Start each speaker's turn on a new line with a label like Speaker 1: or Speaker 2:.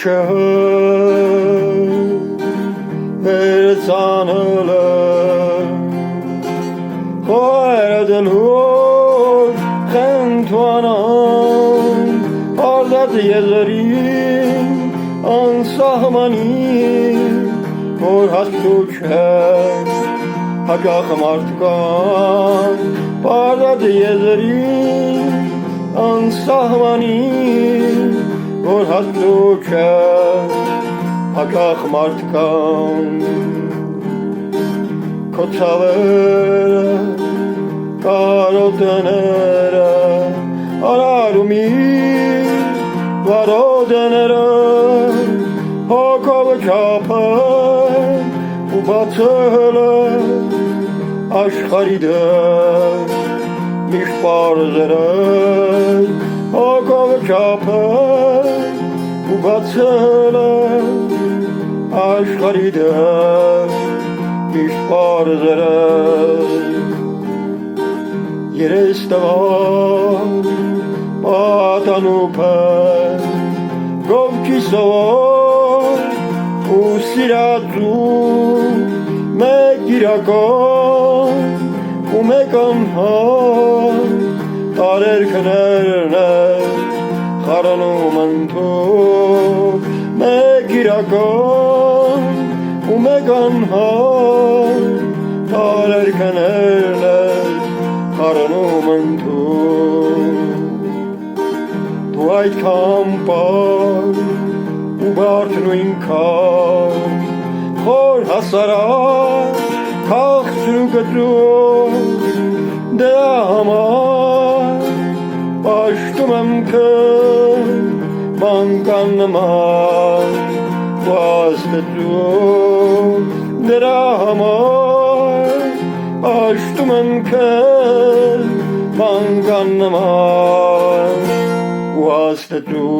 Speaker 1: Աշը վերցանելը Խոյրը դլհոր խենթուանան Արդատ եզրին անսահմանի Որ հասկուչ է հագախ մարդկան Արդատ եզրին անսահմանի Որ հասկուչ է հագախ մարդկան Քո ցավերը կարոտները արարումի վարոդները հոգով չափել ու բացել աշխարհի դեր միշտ պարզերը հոգով չափել ու բացել աշխարհի դեր միշտ պարզերը երես տվար պատանուփել գովքի սովոր ու սիրածու մեկ իրական ու մեկ անհար տարեր քներն խառնում ընդու մեկ իրական ու մեկ անհար տարեր քներն խառնում ընդու Դու այդքան պար ու բարդ նույնքան խոր հասարակ քաղցր ու գծում դրա համար պաշտում եմ քեզ բանկան նման ու աստծու դրա համար պաշտում եմ քեզ բանկան նման ու աստծու